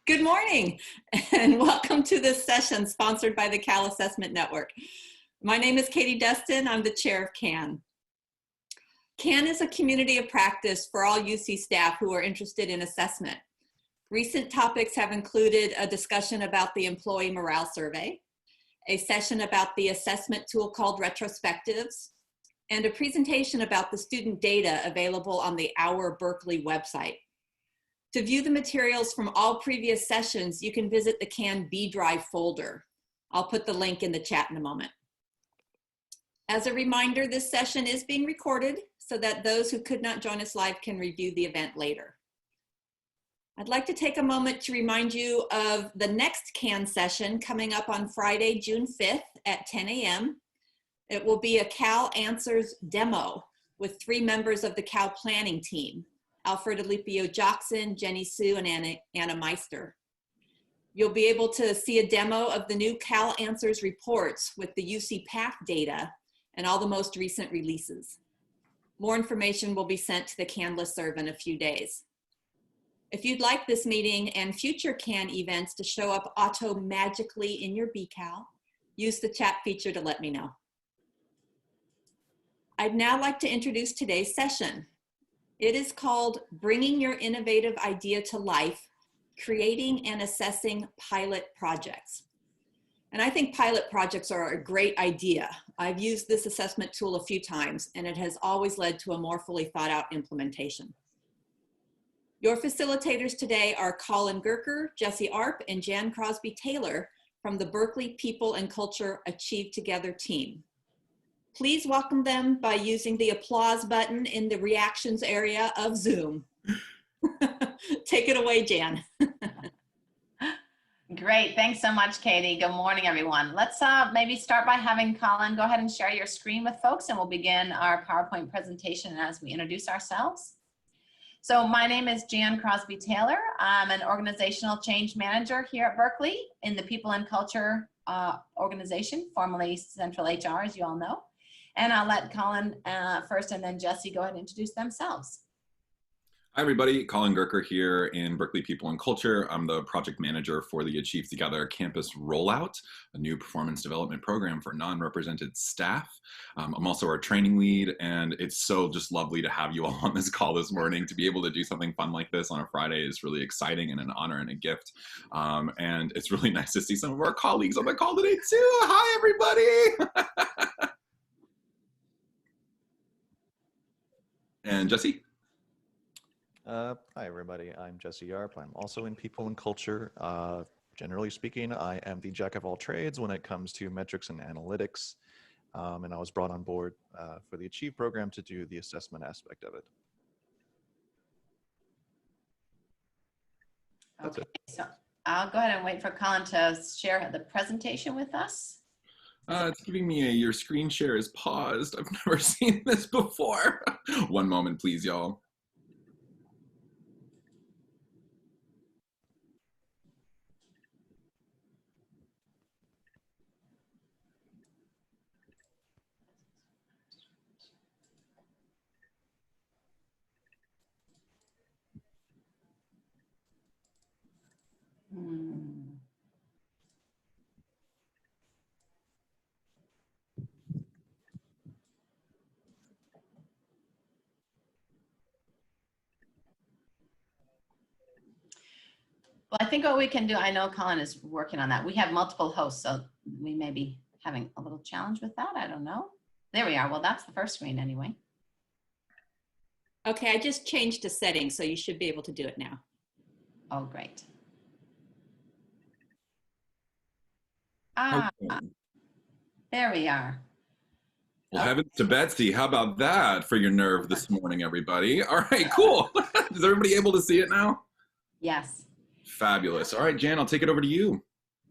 Good morning, and welcome to this session sponsored by the Cal Assessment Network. My name is Katie Destin. I'm the chair of CAN. CAN is a community of practice for all UC staff who are interested in assessment. Recent topics have included a discussion about the Employee Morale Survey, a session about the assessment tool called Retrospectives, and a presentation about the student data available on the Our Berkeley website. To view the materials from all previous sessions, you can visit the CAN B Drive folder. I'll put the link in the chat in a moment. As a reminder, this session is being recorded so that those who could not join us live can review the event later. I'd like to take a moment to remind you of the next CAN session coming up on Friday, June 5th at 10 a.m. It will be a Cal Answers demo with 3 members of the Cal planning team: Alfred Alipio-Jackson, Jenny Sue, and Anna Meister. You'll be able to see a demo of the new Cal Answers reports with the UC Path data and all the most recent releases. More information will be sent to the CAN listserv in a few days. If you'd like this meeting and future CAN events to show up auto-magically in your BCal, use the chat feature to let me know. I'd now like to introduce today's session. It is called Bringing Your Innovative Idea to Life, Creating and Assessing Pilot Projects. And I think pilot projects are a great idea. I've used this assessment tool a few times, and it has always led to a more fully thought out implementation. Your facilitators today are Colin Gerker, Jesse Arp, and Jan Crosbie-Taylor from the Berkeley People and Culture Achieve Together team. Please welcome them by using the applause button in the reactions area of Zoom. Take it away, Jan. Great, thanks so much, Katie. Good morning, everyone. Let's maybe start by having Colin go ahead and share your screen with folks, and we'll begin our PowerPoint presentation as we introduce ourselves. So my name is Jan Crosbie-Taylor. I'm an organizational change manager here at Berkeley in the People and Culture organization, formerly Central HR, as you all know. And I'll let Colin first, and then Jesse go ahead and introduce themselves. Hi, everybody. Colin Gerker here in Berkeley People and Culture. I'm the project manager for the Achieve Together campus rollout, a new performance development program for non-represented staff. I'm also our training lead, and it's so just lovely to have you all on this call this morning. To be able to do something fun like this on a Friday is really exciting and an honor and a gift. And it's really nice to see some of our colleagues on the call today too. Hi, everybody. And Jesse? Hi, everybody. I'm Jesse Yarp. I'm also in People and Culture. Generally speaking, I am the jack of all trades when it comes to metrics and analytics. And I was brought on board for the Achieve program to do the assessment aspect of it. Okay, so I'll go ahead and wait for Colin to share the presentation with us. It's giving me your screen share is paused. I've never seen this before. One moment, please, y'all. Well, I think what we can do, I know Colin is working on that. We have multiple hosts, so we may be having a little challenge with that. I don't know. There we are. Well, that's the first screen anyway. Okay, I just changed the settings, so you should be able to do it now. Oh, great. There we are. Well, heavens to Betsy, how about that for your nerve this morning, everybody? All right, cool. Is everybody able to see it now? Yes. Fabulous. All right, Jan, I'll take it over to you.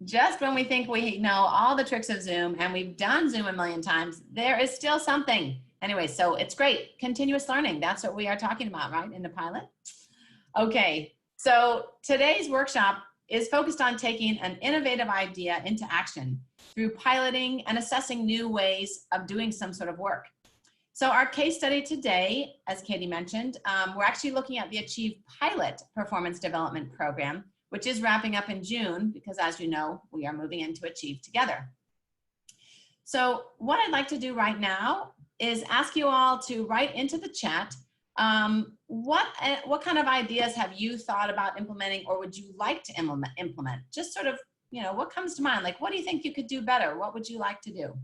Just when we think we know all the tricks of Zoom and we've done Zoom a million times, there is still something. Anyway, so it's great. Continuous learning. That's what we are talking about, right, in the pilot? Okay, so today's workshop is focused on taking an innovative idea into action through piloting and assessing new ways of doing some sort of work. So our case study today, as Katie mentioned, we're actually looking at the Achieve Pilot Performance Development Program, which is wrapping up in June, because as you know, we are moving into Achieve Together. So what I'd like to do right now is ask you all to write into the chat, what kind of ideas have you thought about implementing, or would you like to implement? Just sort of, you know, what comes to mind? Like, what do you think you could do better? What would you like to do?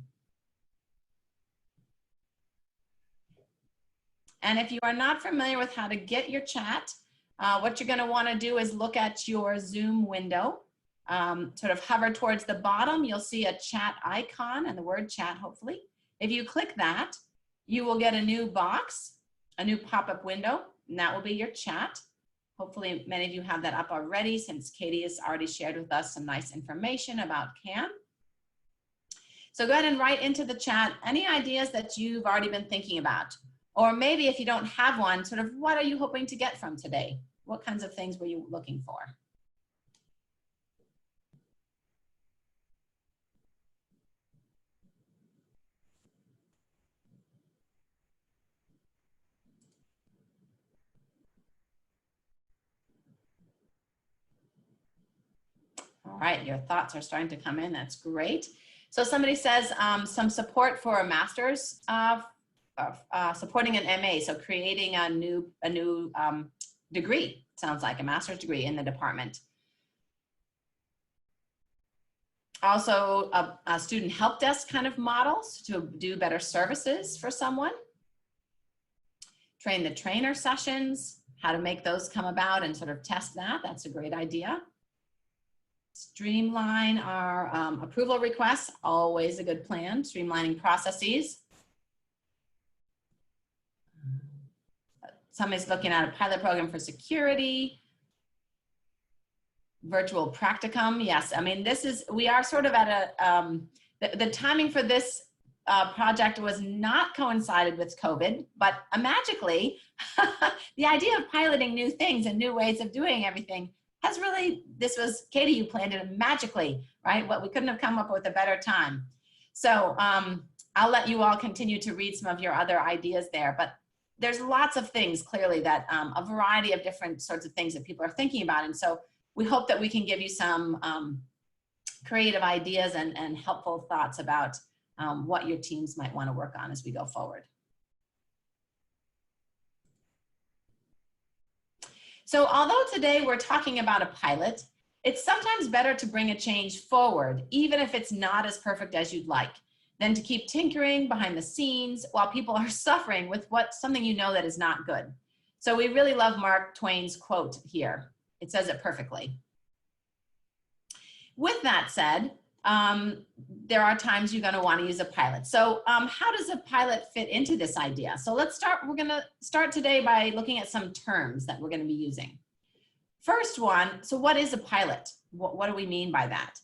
And if you are not familiar with how to get your chat, what you're going to want to do is look at your Zoom window, sort of hover towards the bottom. You'll see a chat icon and the word chat, hopefully. If you click that, you will get a new box, a new pop-up window, and that will be your chat. Hopefully many of you have that up already, since Katie has already shared with us some nice information about CAN. So go ahead and write into the chat any ideas that you've already been thinking about. Or maybe if you don't have one, sort of what are you hoping to get from today? What kinds of things were you looking for? All right, your thoughts are starting to come in. That's great. So somebody says some support for a master's, supporting an MA, so creating a new degree, sounds like a master's degree in the department. Also a student help desk kind of models to do better services for someone. Train the trainer sessions, how to make those come about and sort of test that. That's a great idea. Streamline our approval requests, always a good plan. Streamlining processes. Somebody's looking at a pilot program for security. Virtual practicum, yes. I mean, we are sort of at a, the timing for this project was not coincided with COVID, but magically, the idea of piloting new things and new ways of doing everything has really, this was, Katie, you planned it magically, right? What we couldn't have come up with a better time. So I'll let you all continue to read some of your other ideas there, but there's lots of things clearly that a variety of different sorts of things that people are thinking about. And so we hope that we can give you some creative ideas and helpful thoughts about what your teams might want to work on as we go forward. So although today we're talking about a pilot, it's sometimes better to bring a change forward, even if it's not as perfect as you'd like, than to keep tinkering behind the scenes while people are suffering with something you know that is not good. So we really love Mark Twain's quote here. It says it perfectly. With that said, there are times you're going to want to use a pilot. So how does a pilot fit into this idea? So let's start, we're going to start today by looking at some terms that we're going to be using. First one, so what is a pilot? What do we mean by that?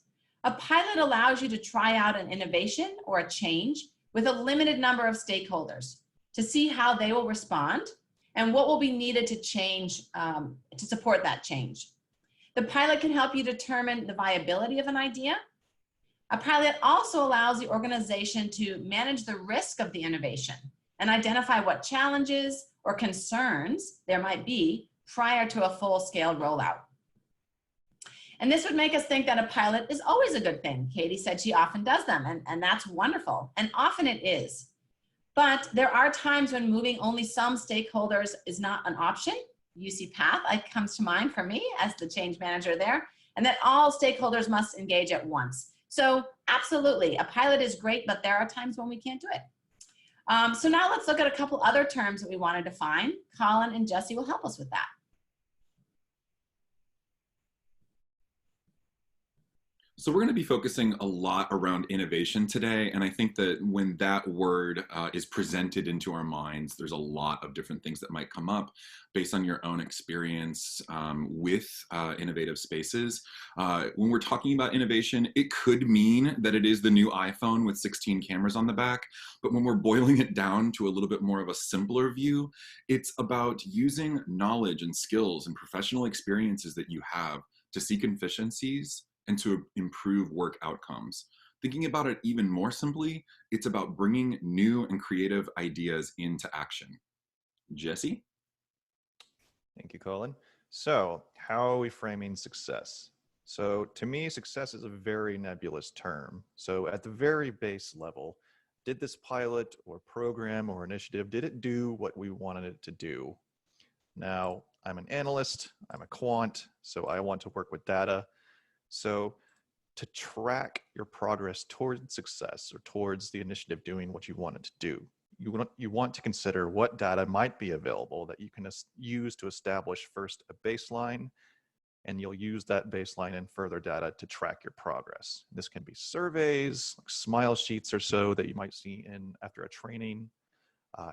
A pilot allows you to try out an innovation or a change with a limited number of stakeholders to see how they will respond and what will be needed to change, to support that change. The pilot can help you determine the viability of an idea. A pilot also allows the organization to manage the risk of the innovation and identify what challenges or concerns there might be prior to a full-scale rollout. And this would make us think that a pilot is always a good thing. Katie said she often does them, and that's wonderful, and often it is. But there are times when moving only some stakeholders is not an option. UC Path comes to mind for me as the change manager there, and that all stakeholders must engage at once. So absolutely, a pilot is great, but there are times when we can't do it. So now let's look at a couple other terms that we want to define. Colin and Jesse will help us with that. So we're going to be focusing a lot around innovation today, and I think that when that word is presented into our minds, there's a lot of different things that might come up based on your own experience with innovative spaces. When we're talking about innovation, it could mean that it is the new iPhone with 16 cameras on the back, but when we're boiling it down to a little bit more of a simpler view, it's about using knowledge and skills and professional experiences that you have to seek efficiencies and to improve work outcomes. Thinking about it even more simply, it's about bringing new and creative ideas into action. Jesse? Thank you, Colin. So how are we framing success? So to me, success is a very nebulous term. So at the very base level, did this pilot or program or initiative, did it do what we wanted it to do? Now, I'm an analyst, I'm a quant, so I want to work with data. So to track your progress towards success or towards the initiative doing what you want it to do, you want to consider what data might be available that you can use to establish first a baseline, and you'll use that baseline and further data to track your progress. This can be surveys, like smile sheets or so that you might see in after a training,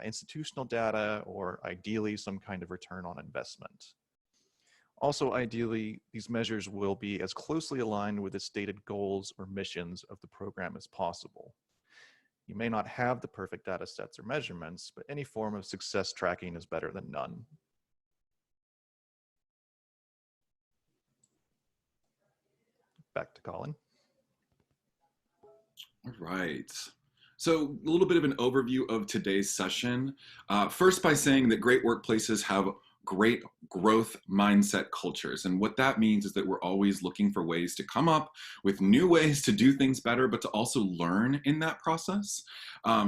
institutional data, or ideally some kind of return on investment. Also, ideally, these measures will be as closely aligned with the stated goals or missions of the program as possible. You may not have the perfect data sets or measurements, but any form of success tracking is better than none. Back to Colin. All right. So a little bit of an overview of today's session. First by saying that great workplaces have great growth mindset cultures. And what that means is that we're always looking for ways to come up with new ways to do things better, but to also learn in that process.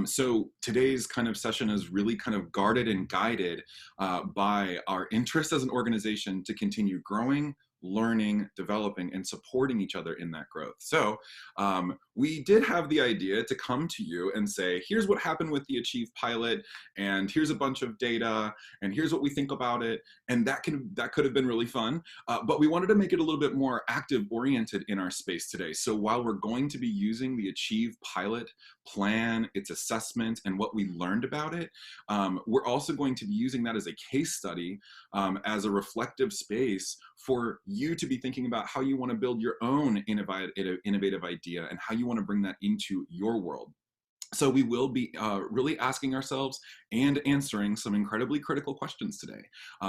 So today's kind of session is really kind of guarded and guided by our interest as an organization to continue growing, learning, developing, and supporting each other in that growth. So we did have the idea to come to you and say, here's what happened with the Achieve pilot, and here's a bunch of data, and here's what we think about it. And that could have been really fun, but we wanted to make it a little bit more active oriented in our space today. So while we're going to be using the Achieve pilot plan, its assessment, and what we learned about it, we're also going to be using that as a case study, as a reflective space for you to be thinking about how you want to build your own innovative idea and how you want to bring that into your world. So we will be really asking ourselves and answering some incredibly critical questions today.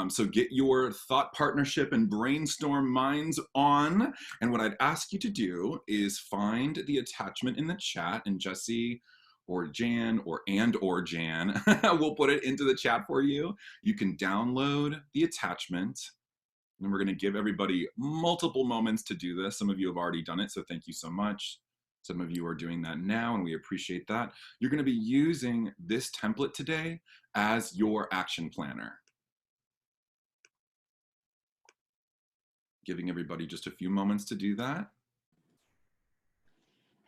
So get your thought partnership and brainstorm minds on. And what I'd ask you to do is find the attachment in the chat, and Jesse or Jan or Jan will put it into the chat for you. You can download the attachment. And we're going to give everybody multiple moments to do this. Some of you have already done it, so thank you so much. Some of you are doing that now, and we appreciate that. You're going to be using this template today as your action planner. Giving everybody just a few moments to do that.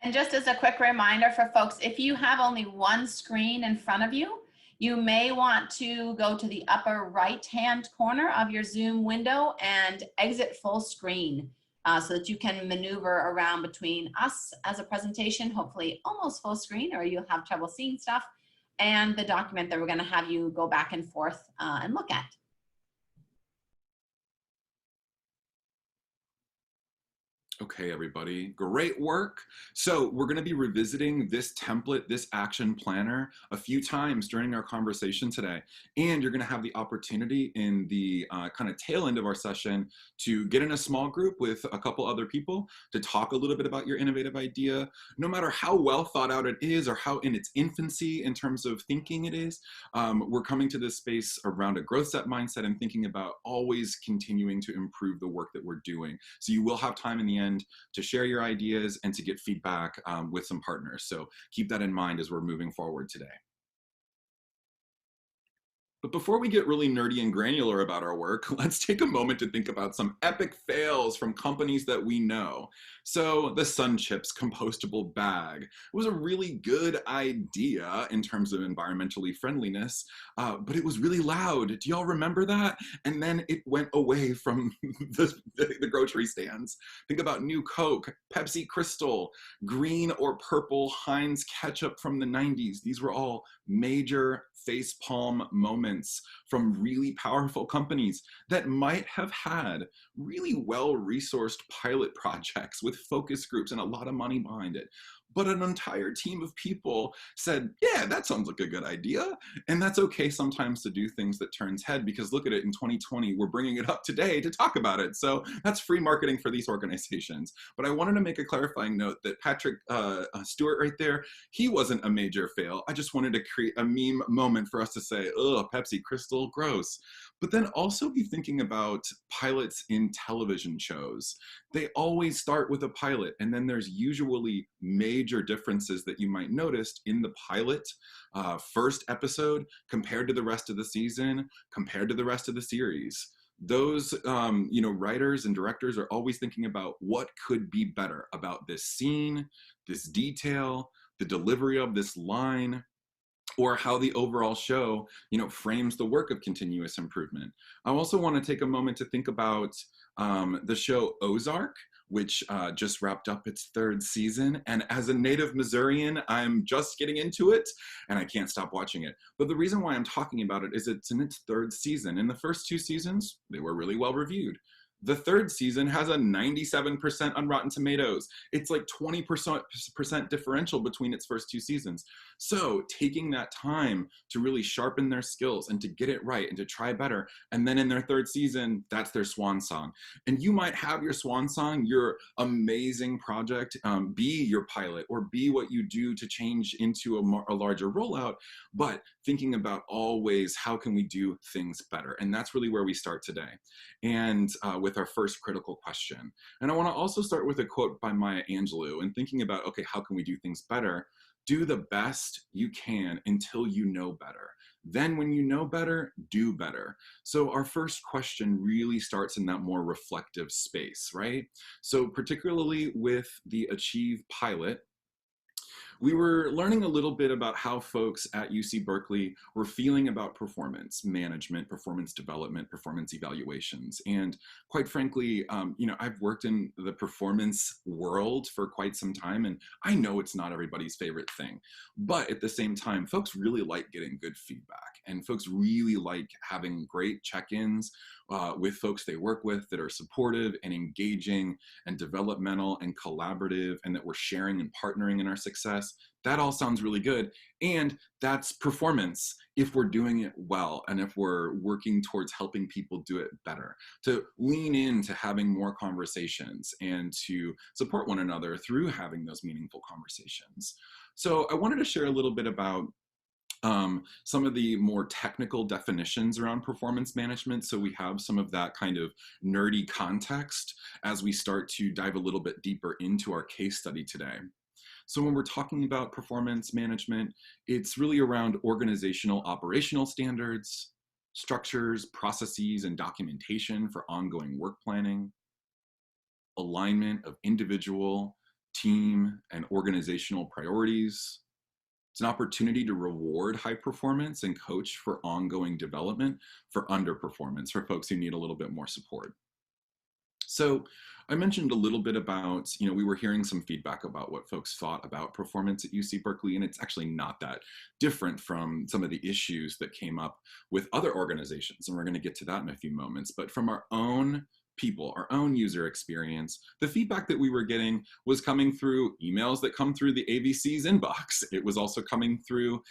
And just as a quick reminder for folks, if you have only one screen in front of you, you may want to go to the upper right-hand corner of your Zoom window and exit full screen so that you can maneuver around between us as a presentation, hopefully almost full screen, or you'll have trouble seeing stuff, and the document that we're going to have you go back and forth and look at. Okay, everybody, great work. So we're going to be revisiting this template, this action planner, a few times during our conversation today. And you're going to have the opportunity in the kind of tail end of our session to get in a small group with a couple other people to talk a little bit about your innovative idea. No matter how well thought out it is or how in its infancy in terms of thinking it is, we're coming to this space around a growth set mindset and thinking about always continuing to improve the work that we're doing. So you will have time in the end to share your ideas and to get feedback with some partners. So keep that in mind as we're moving forward today. But before we get really nerdy and granular about our work, let's take a moment to think about some epic fails from companies that we know. So the Sun Chips compostable bag was a really good idea in terms of environmentally friendliness, but it was really loud. Do y'all remember that? And then it went away from the grocery stands. Think about New Coke, Pepsi Crystal, green or purple Heinz ketchup from the 90s. These were all major facepalm moments from really powerful companies that might have had really well-resourced pilot projects with focus groups and a lot of money behind it. but an entire team of people said, yeah, that sounds like a good idea. And that's okay sometimes to do things that turns head, because look at it, in 2020, we're bringing it up today to talk about it. So that's free marketing for these organizations. But I wanted to make a clarifying note that Patrick Stewart right there, he wasn't a major fail. I just wanted to create a meme moment for us to say, ugh, Pepsi Crystal, gross. But then also be thinking about pilots in television shows. They always start with a pilot, and then there's usually major differences that you might notice in the pilot first episode compared to the rest of the season, compared to the rest of the series. Those writers and directors are always thinking about what could be better about this scene, this detail, the delivery of this line, or how the overall show, frames the work of continuous improvement. I also want to take a moment to think about the show Ozark, which just wrapped up its 3rd season. And as a native Missourian, I'm just getting into it and I can't stop watching it. But the reason why I'm talking about it is it's in its 3rd season. In the first 2 seasons, they were really well reviewed. The 3rd season has a 97% on Rotten Tomatoes. It's like 20% differential between its first 2 seasons. So taking that time to really sharpen their skills and to get it right and to try better, and then in their 3rd season, that's their swan song. And you might have your swan song, your amazing project, be your pilot or be what you do to change into a larger rollout, but thinking about always how can we do things better. And that's really where we start today. And with our first critical question. And I want to also start with a quote by Maya Angelou and thinking about, okay, how can we do things better? Do the best you can until you know better. Then when you know better, do better. So our first question really starts in that more reflective space, right? So particularly with the Achieve pilot, we were learning a little bit about how folks at UC Berkeley were feeling about performance management, performance development, performance evaluations. And quite frankly, I've worked in the performance world for quite some time, and I know it's not everybody's favorite thing. But at the same time, folks really like getting good feedback, and folks really like having great check-ins with folks they work with that are supportive and engaging and developmental and collaborative, and that we're sharing and partnering in our success. That all sounds really good. And that's performance if we're doing it well and if we're working towards helping people do it better, to lean into having more conversations and to support one another through having those meaningful conversations. So I wanted to share a little bit about some of the more technical definitions around performance management. So we have some of that kind of nerdy context as we start to dive a little bit deeper into our case study today. So when we're talking about performance management, it's really around organizational operational standards, structures, processes, and documentation for ongoing work planning, alignment of individual, team, and organizational priorities. It's an opportunity to reward high performance and coach for ongoing development for underperformance, for folks who need a little bit more support. So I mentioned a little bit about, we were hearing some feedback about what folks thought about performance at UC Berkeley, and it's actually not that different from some of the issues that came up with other organizations, and we're going to get to that in a few moments. But from our own people, our own user experience, the feedback that we were getting was coming through emails that come through the AVC's inbox. It was also coming through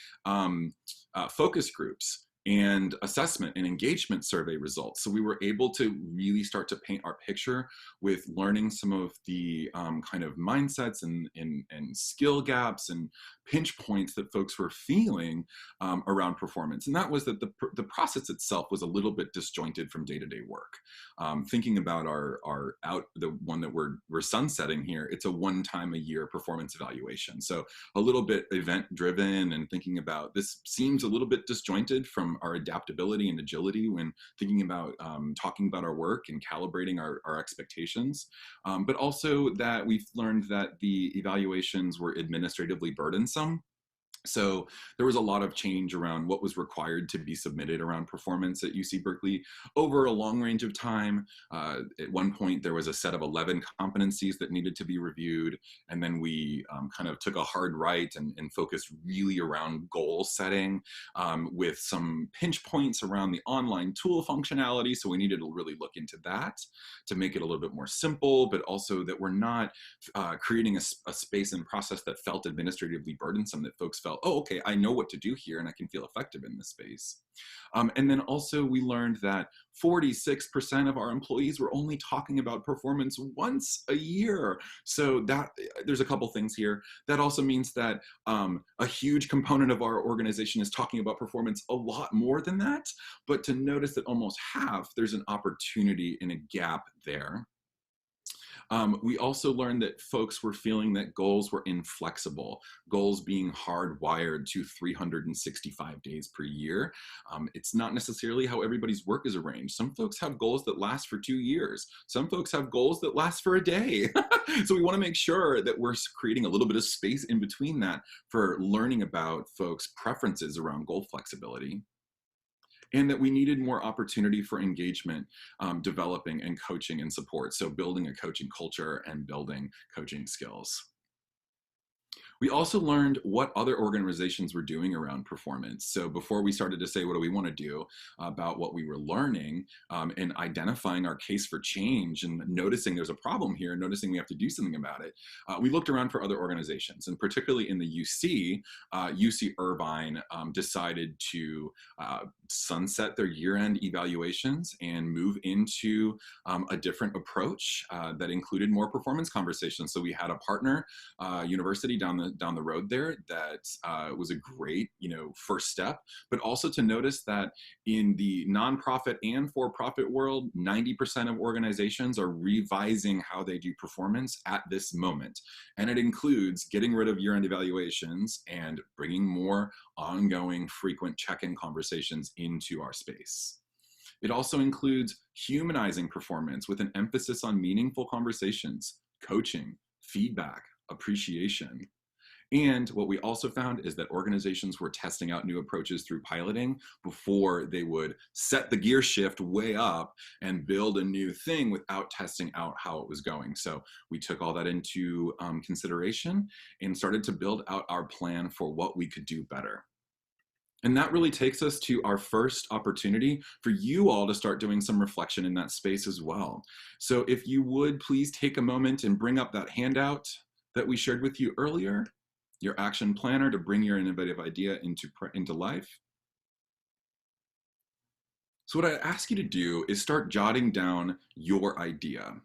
focus groups and assessment and engagement survey results. So we were able to really start to paint our picture with learning some of the kind of mindsets and skill gaps and pinch points that folks were feeling around performance. And that was that the process itself was a little bit disjointed from day-to-day work. Thinking about the one that we're sunsetting here, it's a one-time-a-year performance evaluation. So a little bit event-driven, and thinking about this seems a little bit disjointed from our adaptability and agility when thinking about talking about our work and calibrating our expectations. But also that we've learned that the evaluations were administratively burdensome. So there was a lot of change around what was required to be submitted around performance at UC Berkeley over a long range of time. At one point, there was a set of 11 competencies that needed to be reviewed. And then we kind of took a hard right and focused really around goal setting with some pinch points around the online tool functionality. So we needed to really look into that to make it a little bit more simple, but also that we're not creating a space and process that felt administratively burdensome, that folks felt, oh, okay, I know what to do here and I can feel effective in this space. And then also we learned that 46% of our employees were only talking about performance once a year. So that there's a couple things here. That also means that a huge component of our organization is talking about performance a lot more than that. But to notice that almost half, there's an opportunity and a gap there. We also learned that folks were feeling that goals were inflexible, goals being hardwired to 365 days per year. It's not necessarily how everybody's work is arranged. Some folks have goals that last for 2 years. Some folks have goals that last for a day. So we want to make sure that we're creating a little bit of space in between that for learning about folks' preferences around goal flexibility. And that we needed more opportunity for engagement, developing and coaching and support. So building a coaching culture and building coaching skills. We also learned what other organizations were doing around performance. So before we started to say, what do we want to do about what we were learning and identifying our case for change and noticing there's a problem here, noticing we have to do something about it, we looked around for other organizations. And particularly in the UC Irvine decided to sunset their year-end evaluations and move into a different approach that included more performance conversations. So we had a partner university down the road there that was a great first step, but also to notice that in the nonprofit and for-profit world, 90% of organizations are revising how they do performance at this moment. And it includes getting rid of year-end evaluations and bringing more ongoing frequent check-in conversations into our space. It also includes humanizing performance with an emphasis on meaningful conversations, coaching, feedback, appreciation. And what we also found is that organizations were testing out new approaches through piloting before they would set the gear shift way up and build a new thing without testing out how it was going. So we took all that into consideration and started to build out our plan for what we could do better. And that really takes us to our first opportunity for you all to start doing some reflection in that space as well. So if you would please take a moment and bring up that handout that we shared with you earlier, your action planner to bring your innovative idea into life. So what I ask you to do is start jotting down your idea.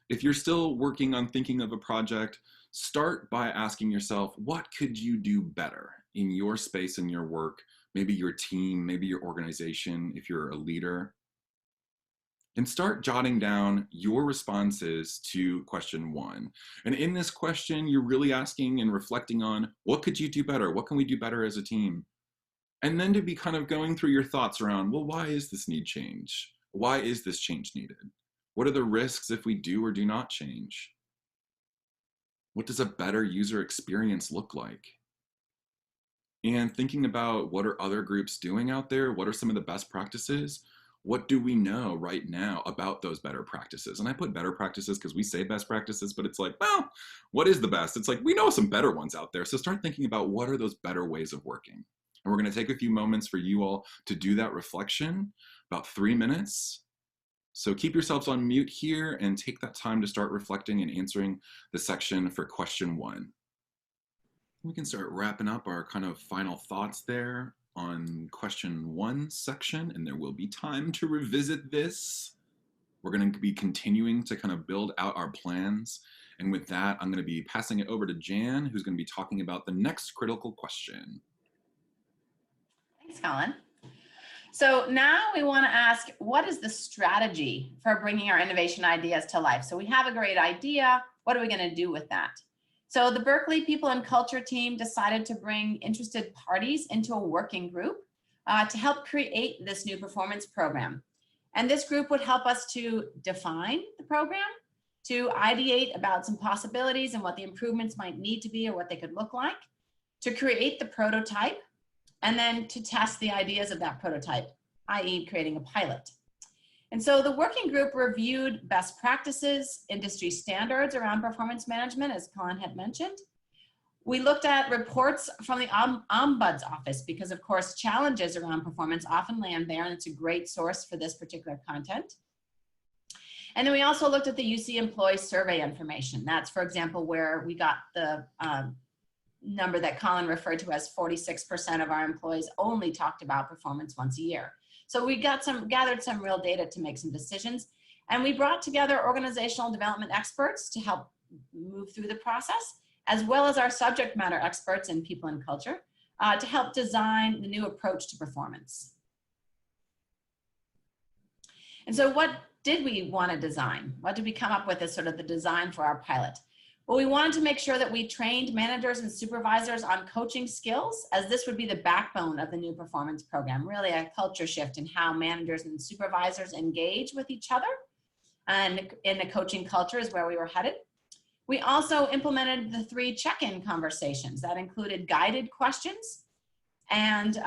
If you're still working on thinking of a project, start by asking yourself, what could you do better in your space and your work, maybe your team, maybe your organization, if you're a leader? And start jotting down your responses to question 1. And in this question, you're really asking and reflecting on, what could you do better? What can we do better as a team? And then to be kind of going through your thoughts around, well, why is this need change? Why is this change needed? What are the risks if we do or do not change? What does a better user experience look like? And thinking about what are other groups doing out there? What are some of the best practices? What do we know right now about those better practices? And I put better practices because we say best practices, but it's like, well, what is the best? It's like, we know some better ones out there. So start thinking about what are those better ways of working. And we're going to take a few moments for you all to do that reflection, about 3 minutes. So keep yourselves on mute here and take that time to start reflecting and answering the section for question 1. We can start wrapping up our kind of final thoughts there on question 1 section, and there will be time to revisit this. We're going to be continuing to kind of build out our plans. And with that, I'm going to be passing it over to Jan, who's going to be talking about the next critical question. Thanks, Colin. So now we want to ask, what is the strategy for bringing our innovation ideas to life? So we have a great idea. What are we going to do with that? So the Berkeley People and Culture team decided to bring interested parties into a working group to help create this new performance program. And this group would help us to define the program, to ideate about some possibilities and what the improvements might need to be or what they could look like, to create the prototype, and then to test the ideas of that prototype, i.e. creating a pilot. And so the working group reviewed best practices, industry standards around performance management, as Colin had mentioned. We looked at reports from the Ombuds office because, of course, challenges around performance often land there, and it's a great source for this particular content. And then we also looked at the UC employee survey information. That's, for example, where we got the number that Colin referred to as 46% of our employees only talked about performance once a year. So we gathered some real data to make some decisions, and we brought together organizational development experts to help move through the process, as well as our subject matter experts in people and culture to help design the new approach to performance. And so what did we want to design? What did we come up with as sort of the design for our pilot? Well, we wanted to make sure that we trained managers and supervisors on coaching skills, as this would be the backbone of the new performance program, really a culture shift in how managers and supervisors engage with each other. And in the coaching culture is where we were headed. We also implemented the 3 check-in conversations that included guided questions, and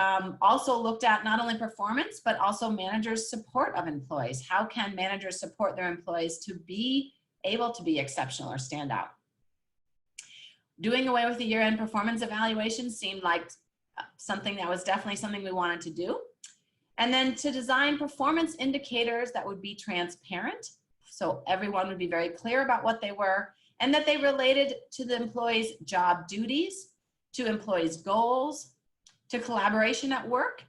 also looked at not only performance, but also managers' support of employees. How can managers support their employees to be able to be exceptional or stand out? Doing away with the year-end performance evaluation seemed like something that was definitely something we wanted to do. And then to design performance indicators that would be transparent, so everyone would be very clear about what they were, and that they related to the employees' job duties, to employees' goals, to collaboration at work,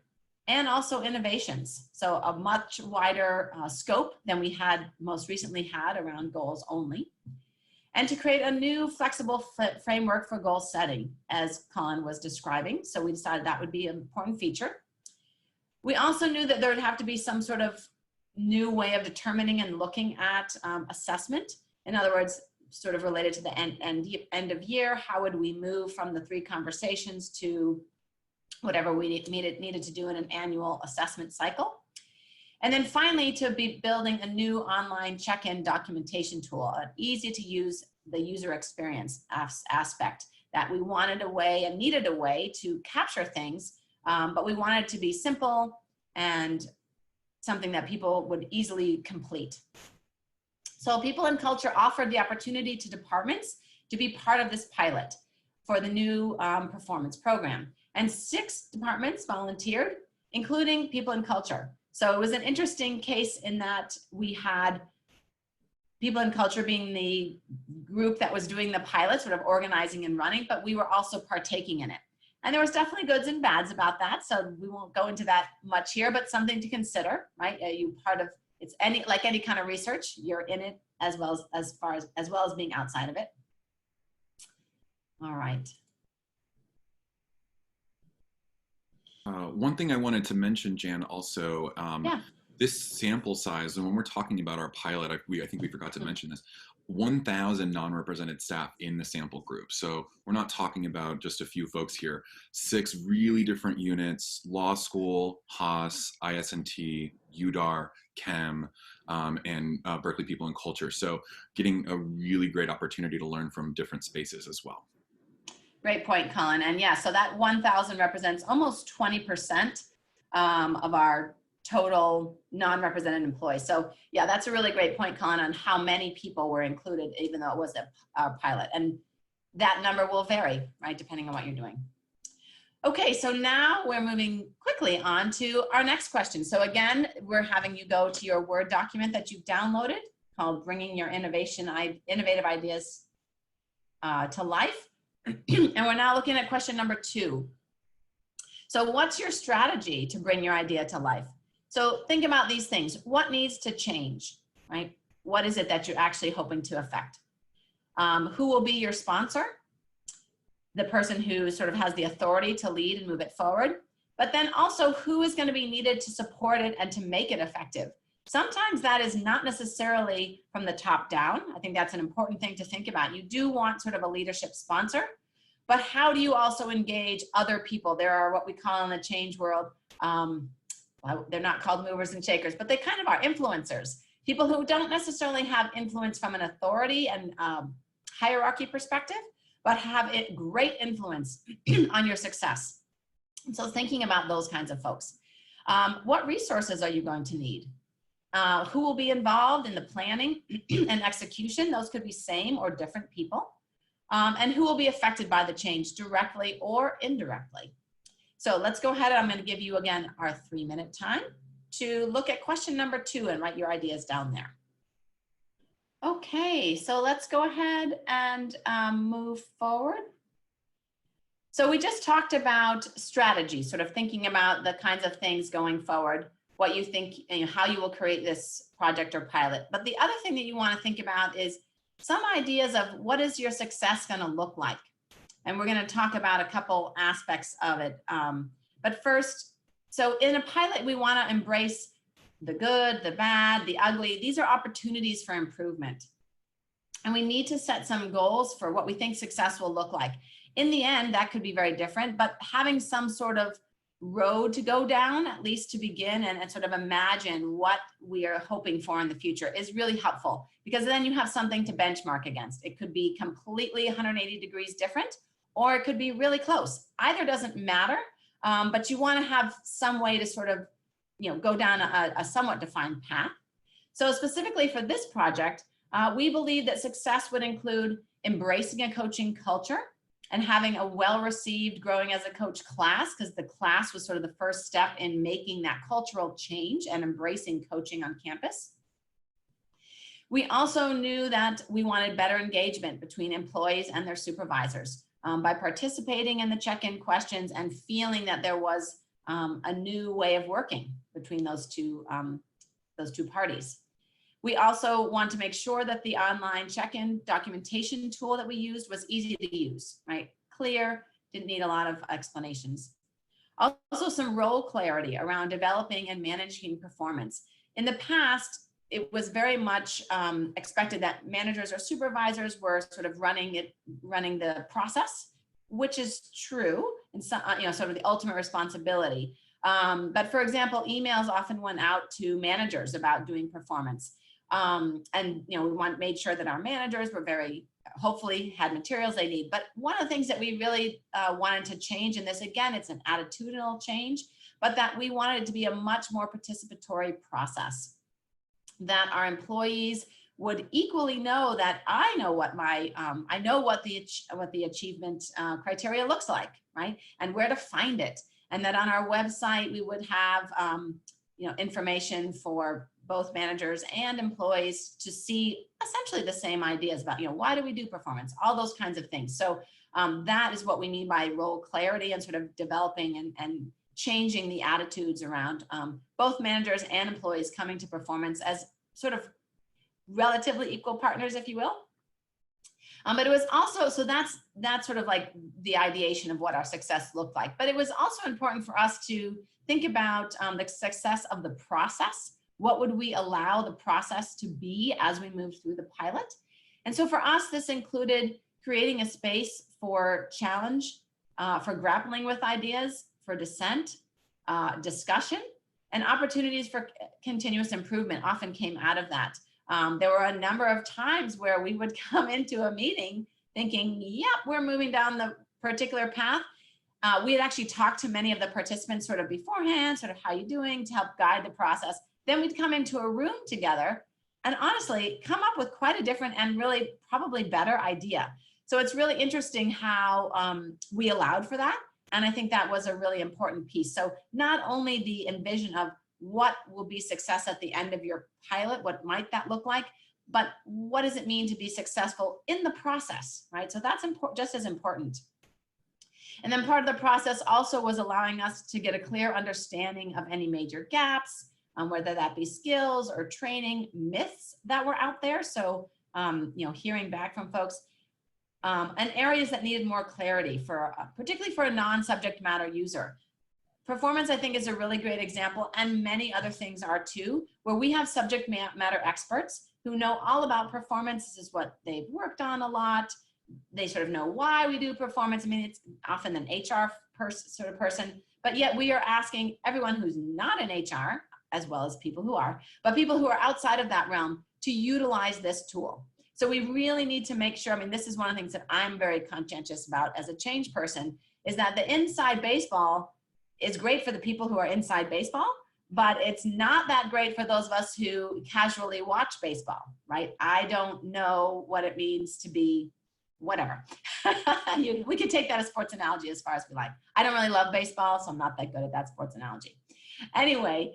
and also innovations. So a much wider scope than we had most recently had around goals only. And to create a new flexible framework for goal setting, as Colin was describing. So we decided that would be an important feature. We also knew that there would have to be some sort of new way of determining and looking at assessment. In other words, sort of related to the end of year, how would we move from the 3 conversations to whatever we needed to do in an annual assessment cycle. And then finally, to be building a new online check-in documentation tool, an easy to use, the user experience aspect, that we wanted a way and needed a way to capture things, but we wanted it to be simple and something that people would easily complete. So people and culture offered the opportunity to departments to be part of this pilot for the new performance program. And 6 departments volunteered, including people and culture. So it was an interesting case in that we had people and culture being the group that was doing the pilot, sort of organizing and running, but we were also partaking in it. And there was definitely goods and bads about that. So we won't go into that much here, but something to consider, right? It's like any kind of research, you're in it as well as being outside of it. All right. One thing I wanted to mention, Jan, also, Yeah. this sample size, and when we're talking about our pilot, I think we forgot to mention this, 1,000 non-represented staff in the sample group. So we're not talking about just a few folks here. 6 really different units: law school, Haas, IS&T, UDAR, Chem, and Berkeley People and Culture. So getting a really great opportunity to learn from different spaces as well. Great point, Colin. And yeah, so that 1,000 represents almost 20% of our total non-represented employees. So yeah, that's a really great point, Colin, on how many people were included, even though it was a pilot. And that number will vary, right, depending on what you're doing. Okay, so now we're moving quickly on to our next question. So again, we're having you go to your Word document that you've downloaded called Bringing Your Innovative Ideas to Life. And we're now looking at question number 2. So what's your strategy to bring your idea to life? So think about these things. What needs to change, right? What is it that you're actually hoping to affect? Who will be your sponsor? The person who sort of has the authority to lead and move it forward. But then also, who is going to be needed to support it and to make it effective? Sometimes that is not necessarily from the top down. I think that's an important thing to think about. You do want sort of a leadership sponsor, but how do you also engage other people? There are what we call in the change world, well, they're not called movers and shakers, but they kind of are influencers. People who don't necessarily have influence from an authority and hierarchy perspective, but have a great influence on your success. And so thinking about those kinds of folks. What resources are you going to need? Who will be involved in the planning and execution? Those could be same or different people. And who will be affected by the change directly or indirectly? So let's go ahead. I'm going to give you again our 3-minute time to look at question number 2 and write your ideas down there. Okay, so let's go ahead and move forward. So we just talked about strategy, sort of thinking about the kinds of things going forward, what you think, how you will create this project or pilot. But the other thing that you want to think about is some ideas of what is your success going to look like. And we're going to talk about a couple aspects of it. But first, so in a pilot, we want to embrace the good, the bad, the ugly. These are opportunities for improvement. And we need to set some goals for what we think success will look like. In the end, that could be very different, but having some sort of road to go down, at least to begin, and sort of imagine what we are hoping for in the future is really helpful, because then you have something to benchmark against. It could be completely 180 degrees different, or it could be really close. Either doesn't matter, but you want to have some way to sort of, go down a somewhat defined path. So specifically for this project, we believe that success would include embracing a coaching culture and having a well-received growing as a coach class, because the class was sort of the first step in making that cultural change and embracing coaching on campus. We also knew that we wanted better engagement between employees and their supervisors by participating in the check-in questions and feeling that there was a new way of working between those two parties. We also want to make sure that the online check-in documentation tool that we used was easy to use, right? Clear, didn't need a lot of explanations. Also some role clarity around developing and managing performance. In the past, it was very much expected that managers or supervisors were sort of running the process, which is true, and so, sort of the ultimate responsibility. But for example, emails often went out to managers about doing performance. And we made sure that our managers were hopefully had materials they need. But one of the things that we really wanted to change, and this again, it's an attitudinal change, but that we wanted it to be a much more participatory process, that our employees would equally know that I know what the achievement criteria looks like, right? And where to find it. And that on our website, we would have information for both managers and employees to see essentially the same ideas about, why do we do performance, all those kinds of things. So that is what we mean by role clarity and sort of developing and changing the attitudes around both managers and employees coming to performance as sort of relatively equal partners, if you will. But it was also, so that's sort of like the ideation of what our success looked like. But it was also important for us to think about the success of the process. What would we allow the process to be as we move through the pilot? And so for us, this included creating a space for challenge, for grappling with ideas, for dissent, discussion, and opportunities for continuous improvement often came out of that. There were a number of times where we would come into a meeting thinking, yep, we're moving down the particular path. We had actually talked to many of the participants sort of beforehand, sort of how you doing, to help guide the process. Then we'd come into a room together and honestly come up with quite a different and really probably better idea. So it's really interesting how we allowed for that. And I think that was a really important piece. So not only the envision of what will be success at the end of your pilot, what might that look like, but what does it mean to be successful in the process, right? So that's just as important. And then part of the process also was allowing us to get a clear understanding of any major gaps, whether that be skills or training, myths that were out there. So, hearing back from folks, and areas that needed more clarity particularly for a non-subject matter user. Performance, I think, is a really great example, and many other things are too, where we have subject matter experts who know all about performance. This is what they've worked on a lot. They sort of know why we do performance. I mean, it's often an HR sort of person, but yet we are asking everyone who's not in HR, as well as people who are, but people who are outside of that realm, to utilize this tool. So we really need to make sure, I mean, this is one of the things that I'm very conscientious about as a change person, is that the inside baseball is great for the people who are inside baseball, but it's not that great for those of us who casually watch baseball, right? I don't know what it means to be whatever. We could take that as sports analogy as far as we like. I don't really love baseball, so I'm not that good at that sports analogy. Anyway,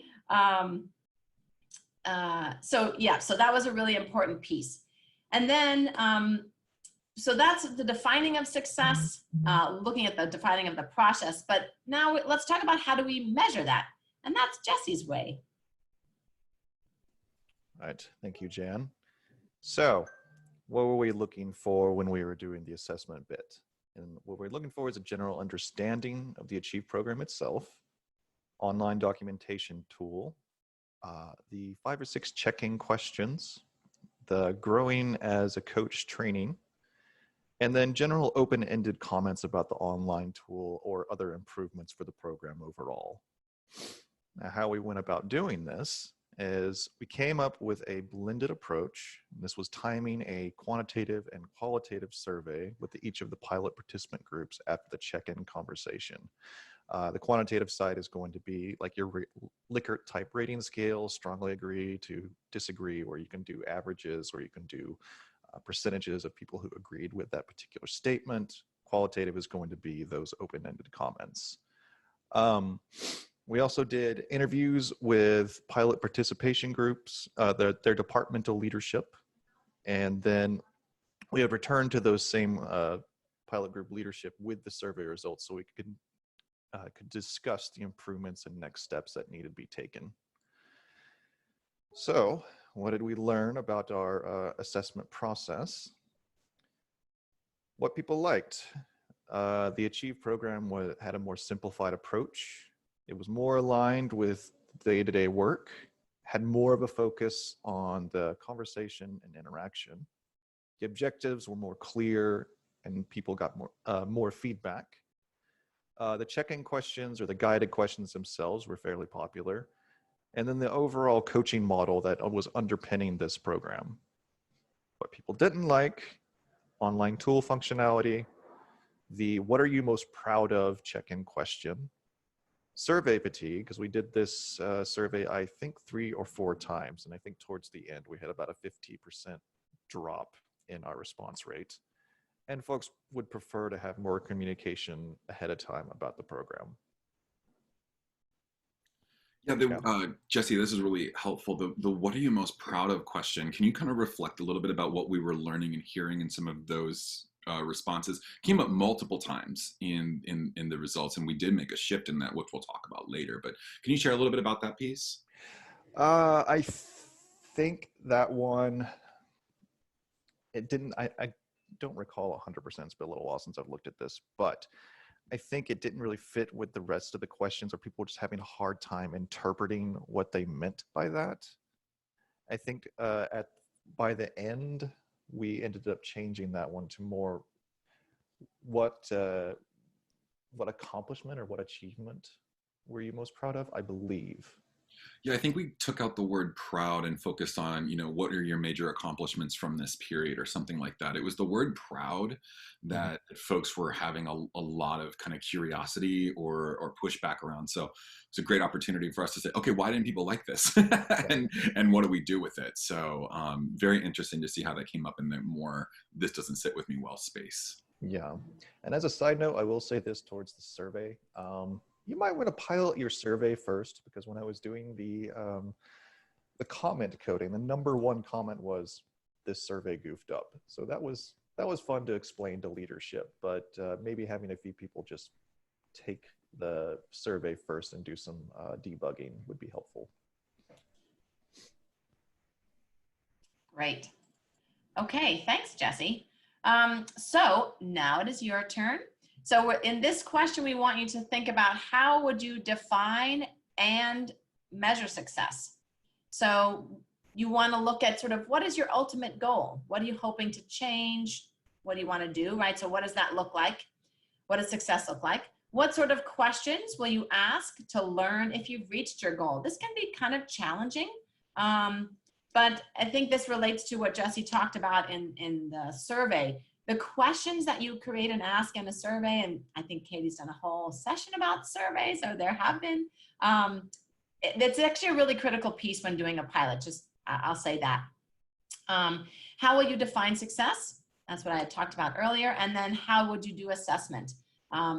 so that was a really important piece. And then, so that's the defining of success, looking at the defining of the process. But now let's talk about how do we measure that? And that's Jesse's way. All right, thank you, Jan. So what were we looking for when we were doing the assessment bit? And what we're looking for is a general understanding of the Achieve program itself, online documentation tool, the 5 or 6 check-in questions, the growing as a coach training, and then general open-ended comments about the online tool or other improvements for the program overall. Now, how we went about doing this is we came up with a blended approach. This was timing a quantitative and qualitative survey with each of the pilot participant groups after the check-in conversation. The quantitative side is going to be like your Likert type rating scale, strongly agree to disagree, or you can do averages, or you can do percentages of people who agreed with that particular statement. Qualitative is going to be those open-ended comments. We also did interviews with pilot participation groups, their departmental leadership, and then we have returned to those same pilot group leadership with the survey results so we could discuss the improvements and next steps that needed to be taken. So what did we learn about our assessment process? What people liked. The Achieve program had a more simplified approach. It was more aligned with day-to-day work, had more of a focus on the conversation and interaction. The objectives were more clear and people got more feedback. The check-in questions or the guided questions themselves were fairly popular. And then the overall coaching model that was underpinning this program. What people didn't like, online tool functionality, the what are you most proud of check-in question, survey fatigue, because we did this survey, I think 3 or 4 times. And I think towards the end, we had about a 50% drop in our response rate. And folks would prefer to have more communication ahead of time about the program. Yeah, Jesse, this is really helpful. The what are you most proud of question, can you kind of reflect a little bit about what we were learning and hearing in some of those responses? Came up multiple times in the results, and we did make a shift in that, which we'll talk about later. But can you share a little bit about that piece? I think that one, it didn't, I don't recall 100%, it's been a little while since I've looked at this, but I think it didn't really fit with the rest of the questions, or people were just having a hard time interpreting what they meant by that. I think by the end, we ended up changing that one to more what accomplishment or what achievement were you most proud of, I believe. Yeah, I think we took out the word proud and focused on, what are your major accomplishments from this period or something like that. It was the word proud that folks were having a lot of kind of curiosity or pushback around. So it's a great opportunity for us to say, okay, why didn't people like this? and what do we do with it? So very interesting to see how that came up in the more, this doesn't sit with me well space. Yeah. And as a side note, I will say this towards the survey. You might want to pilot your survey first, because when I was doing the comment coding, the #1 comment was, this survey goofed up. So that was fun to explain to leadership, but maybe having a few people just take the survey first and do some debugging would be helpful. Great. Okay, thanks, Jesse. So now it is your turn. So in this question, we want you to think about how would you define and measure success. So you want to look at sort of what is your ultimate goal? What are you hoping to change? What do you want to do, right? So what does that look like? What does success look like? What sort of questions will you ask to learn if you've reached your goal? This can be kind of challenging. But I think this relates to what Jesse talked about in the survey. The questions that you create and ask in a survey, and I think Katie's done a whole session about surveys, or there have been, it's actually a really critical piece when doing a pilot, just I'll say that. How will you define success? That's what I had talked about earlier. And then how would you do assessment?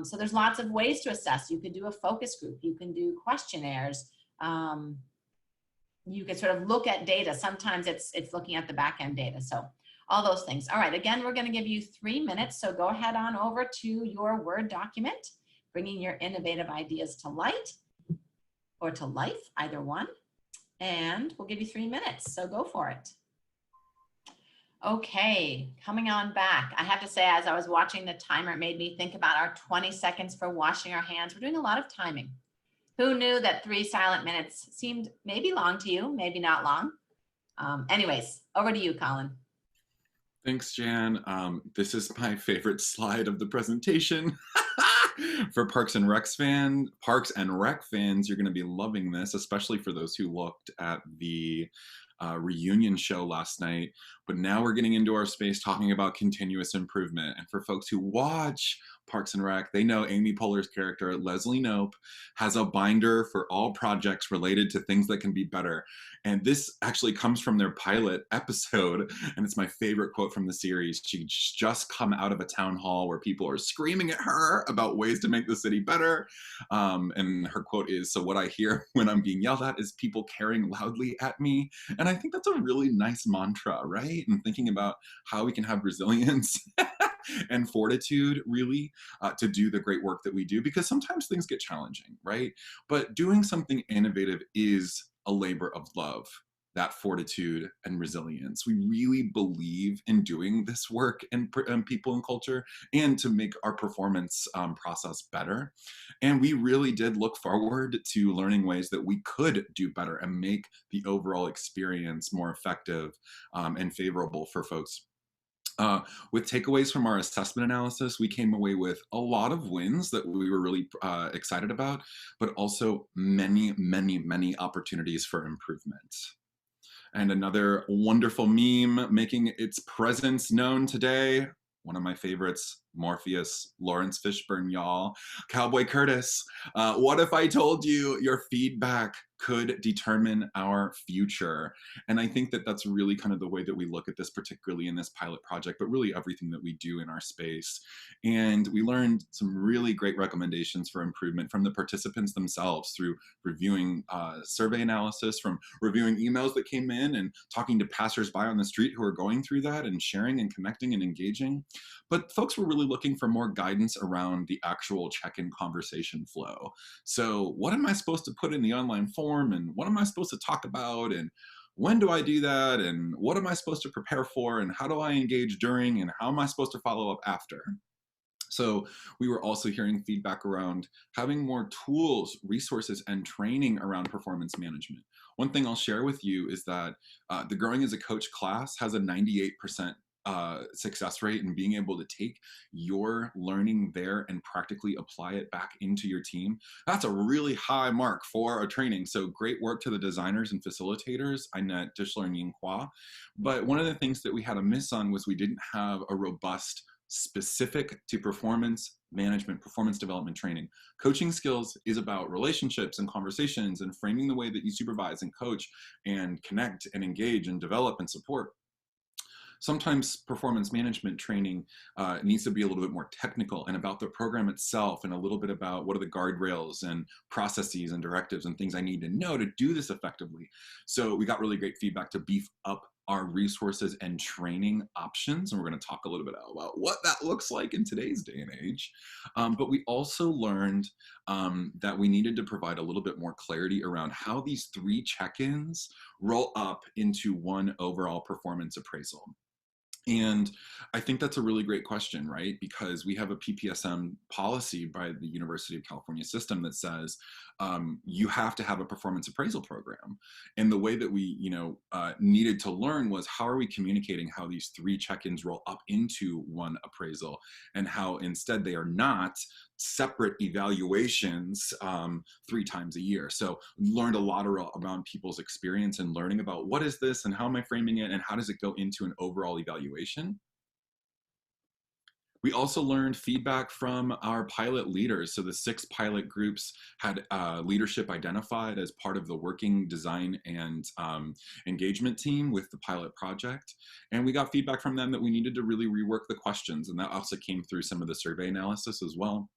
So there's lots of ways to assess. You could do a focus group. You can do questionnaires. You can sort of look at data. Sometimes it's looking at the back end data. So all those things. All right, again, we're going to give you 3 minutes. So go ahead on over to your Word document, bringing your innovative ideas to light or to life, either one. And we'll give you 3 minutes. So go for it. Okay, coming on back. I have to say, as I was watching the timer, it made me think about our 20 seconds for washing our hands. We're doing a lot of timing. Who knew that 3 silent minutes seemed maybe long to you, maybe not long? Anyways, over to you, Colin. Thanks, Jan. This is my favorite slide of the presentation. For Parks and Rec fans, you're going to be loving this, especially for those who looked at the reunion show last night. But now we're getting into our space talking about continuous improvement. And for folks who watch Parks and Rec, they know Amy Poehler's character, Leslie Knope, has a binder for all projects related to things that can be better. And this actually comes from their pilot episode, and it's my favorite quote from the series. She's just come out of a town hall where people are screaming at her about ways to make the city better. And her quote is, "So what I hear when I'm being yelled at is people caring loudly at me." And I think that's a really nice mantra, right? And thinking about how we can have resilience and fortitude, really, to do the great work that we do, because sometimes things get challenging, right? But doing something innovative is a labor of love, that fortitude and resilience. We really believe in doing this work in people and culture, and to make our performance process better. And we really did look forward to learning ways that we could do better and make the overall experience more effective and favorable for folks. With takeaways from our assessment analysis, we came away with a lot of wins that we were really excited about, but also many, many, many opportunities for improvement. And another wonderful meme making its presence known today, one of my favorites, Morpheus, Lawrence Fishburne, y'all. Cowboy Curtis, what if I told you your feedback could determine our future? And I think that that's really kind of the way that we look at this, particularly in this pilot project, but really everything that we do in our space. And we learned some really great recommendations for improvement from the participants themselves through reviewing survey analysis, from reviewing emails that came in and talking to passersby on the street who are going through that and sharing and connecting and engaging. But folks were really looking for more guidance around the actual check-in conversation flow. So what am I supposed to put in the online form, and what am I supposed to talk about, and when do I do that, and what am I supposed to prepare for, and how do I engage during, and how am I supposed to follow up after? So we were also hearing feedback around having more tools, resources, and training around performance management. One thing I'll share with you is that the Growing as a Coach class has a 98% success rate in being able to take your learning there and practically apply it back into your team. That's a really high mark for a training. So great work to the designers and facilitators, Annette, Dishler, and Yinghua. But one of the things that we had a miss on was we didn't have a robust, specific to performance management, performance development training. Coaching skills is about relationships and conversations and framing the way that you supervise and coach and connect and engage and develop and support. Sometimes performance management training needs to be a little bit more technical and about the program itself, and a little bit about what are the guardrails and processes and directives and things I need to know to do this effectively. So we got really great feedback to beef up our resources and training options. And we're going to talk a little bit about what that looks like in today's day and age. But we also learned that we needed to provide a little bit more clarity around how these 3 check-ins roll up into one overall performance appraisal. And I think that's a really great question, right? Because we have a PPSM policy by the University of California system that says you have to have a performance appraisal program. And the way that we, needed to learn was, how are we communicating how these 3 check-ins roll up into one appraisal, and how instead they are not separate evaluations 3 times a year. So learned a lot around people's experience and learning about what is this and how am I framing it and how does it go into an overall evaluation. We also learned feedback from our pilot leaders. So the 6 pilot groups had leadership identified as part of the working design and engagement team with the pilot project. And we got feedback from them that we needed to really rework the questions. And that also came through some of the survey analysis as well.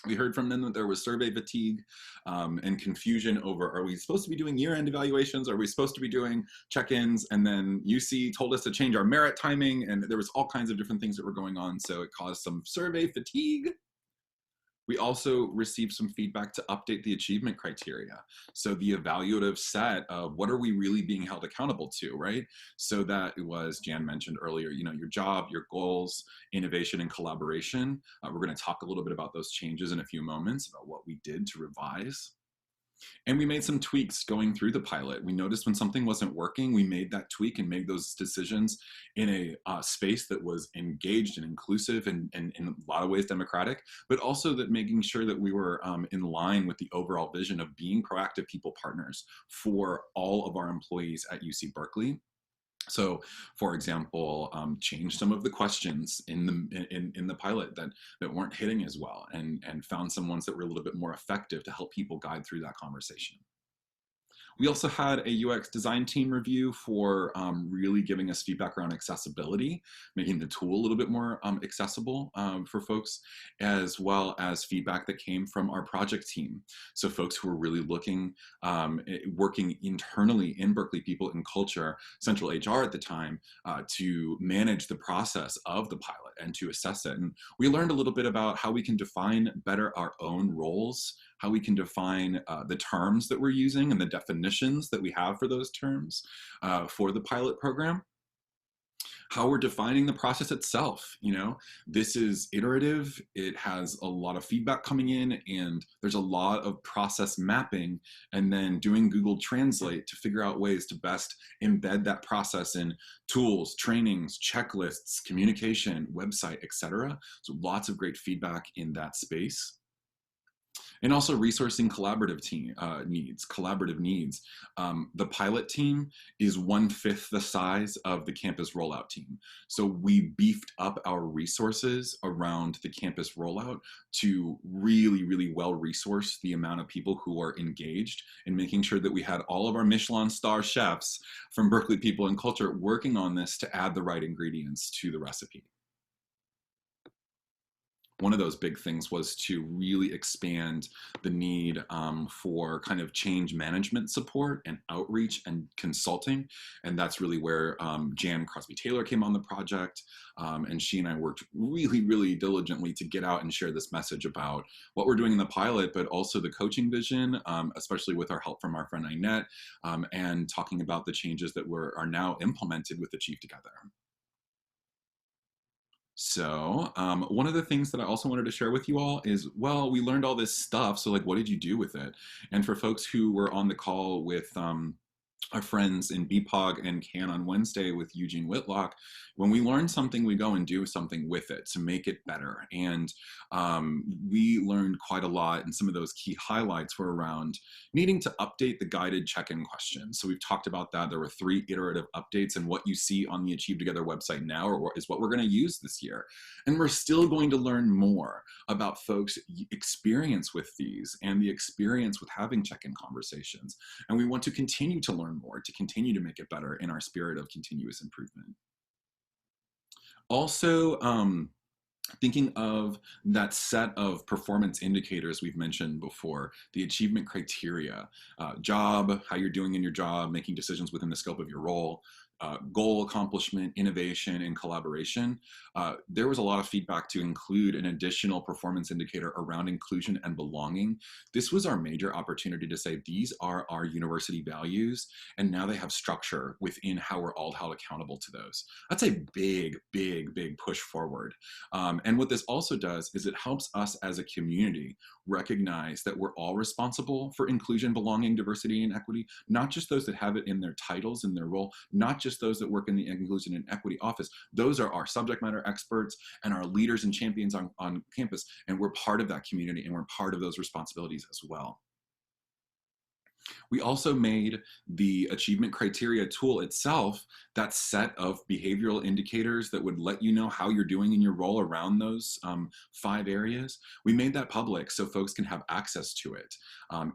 We heard from them that there was survey fatigue and confusion over, are we supposed to be doing year-end evaluations? Are we supposed to be doing check-ins? And then UC told us to change our merit timing, and there was all kinds of different things that were going on, so it caused some survey fatigue. We also received some feedback to update the achievement criteria. So the evaluative set of what are we really being held accountable to, right? So that it was, Jan mentioned earlier, you know, your job, your goals, innovation, and collaboration. We're going to talk a little bit about those changes in a few moments, about what we did to revise. And we made some tweaks going through the pilot. We noticed when something wasn't working, we made that tweak and made those decisions in a space that was engaged and inclusive and in a lot of ways democratic, but also that making sure that we were in line with the overall vision of being proactive people partners for all of our employees at UC Berkeley. So, for example, change some of the questions in the pilot that weren't hitting as well, and found some ones that were a little bit more effective to help people guide through that conversation. We also had a UX design team review for really giving us feedback around accessibility, making the tool a little bit more accessible for folks, as well as feedback that came from our project team. So folks who were really looking, working internally in Berkeley People and Culture, Central HR at the time, to manage the process of the pilot and to assess it. And we learned a little bit about how we can define better our own roles, how we can define the terms that we're using and the definitions that we have for those terms for the pilot program. How we're defining the process itself. You know, this is iterative. It has a lot of feedback coming in, and there's a lot of process mapping, and then doing Google Translate to figure out ways to best embed that process in tools, trainings, checklists, communication, website, etc. So lots of great feedback in that space. And also resourcing collaborative needs. The pilot team is 1/5 the size of the campus rollout team. So we beefed up our resources around the campus rollout to really, really well resource the amount of people who are engaged in making sure that we had all of our Michelin star chefs from Berkeley People and Culture working on this to add the right ingredients to the recipe. One of those big things was to really expand the need for kind of change management support and outreach and consulting. And that's really where Jan Crosbie-Taylor came on the project. And she and I worked really, really diligently to get out and share this message about what we're doing in the pilot, but also the coaching vision, especially with our help from our friend Inette, and talking about the changes that are now implemented with Achieve Together. So one of the things that I also wanted to share with you all is, well, we learned all this stuff, so like, what did you do with it? And for folks who were on the call with our friends in BPOG and CAN on Wednesday with Eugene Whitlock, when we learn something, we go and do something with it to make it better. And we learned quite a lot, and some of those key highlights were around needing to update the guided check-in questions. So we've talked about that. There were 3 iterative updates, and what you see on the Achieve Together website now is what we're going to use this year. And we're still going to learn more about folks' experience with these and the experience with having check-in conversations. And we want to continue to learn more, to continue to make it better in our spirit of continuous improvement. Also, thinking of that set of performance indicators we've mentioned before, the achievement criteria, job, how you're doing in your job, making decisions within the scope of your role, goal accomplishment, innovation, and collaboration. There was a lot of feedback to include an additional performance indicator around inclusion and belonging. This was our major opportunity to say, these are our university values, and now they have structure within how we're all held accountable to those. That's a big, big, big push forward. And what this also does is it helps us as a community recognize that we're all responsible for inclusion, belonging, diversity, and equity, not just those that have it in their titles and their role, not just just those that work in the inclusion and equity office. Those are our subject matter experts and our leaders and champions on campus. And we're part of that community, and we're part of those responsibilities as well. We also made the achievement criteria tool itself that set of behavioral indicators that would let you know how you're doing in your role around those 5 areas. We made that public so folks can have access to it.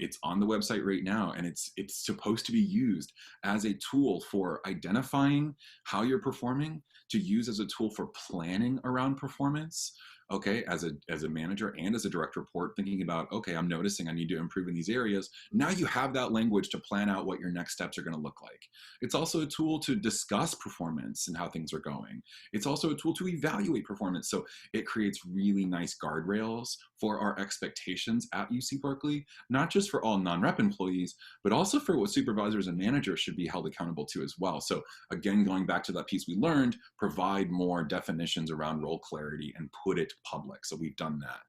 It's on the website right now, and it's supposed to be used as a tool for identifying how you're performing, to use as a tool for planning around performance. Okay, as a manager and as a direct report, thinking about, okay, I'm noticing I need to improve in these areas. Now you have that language to plan out what your next steps are going to look like. It's also a tool to discuss performance and how things are going. It's also a tool to evaluate performance. So it creates really nice guardrails for our expectations at UC Berkeley, not just for all non-rep employees, but also for what supervisors and managers should be held accountable to as well. So again, going back to that piece we learned, provide more definitions around role clarity and put it public. So we've done that.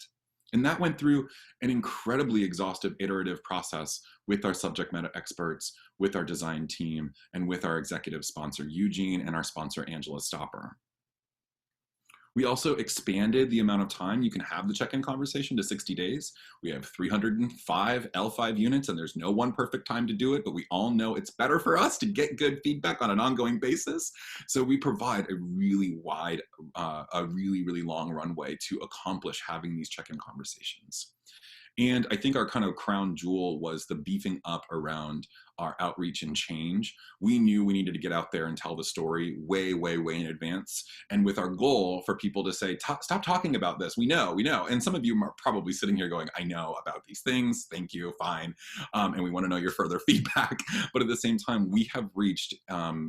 And that went through an incredibly exhaustive iterative process with our subject matter experts, with our design team, and with our executive sponsor, Eugene, and our sponsor, Angela Stopper. We also expanded the amount of time you can have the check-in conversation to 60 days. We have 305 L5 units, and there's no one perfect time to do it, but we all know it's better for us to get good feedback on an ongoing basis. So we provide a really wide, a really long runway to accomplish having these check-in conversations. And I think our kind of crown jewel was the beefing up around our outreach and change. We knew we needed to get out there and tell the story way in advance. And with our goal for people to say, stop talking about this. We know. And some of you are probably sitting here going, I know about these things. Thank you, fine. And we want to know your further feedback. But at the same time, we have reached,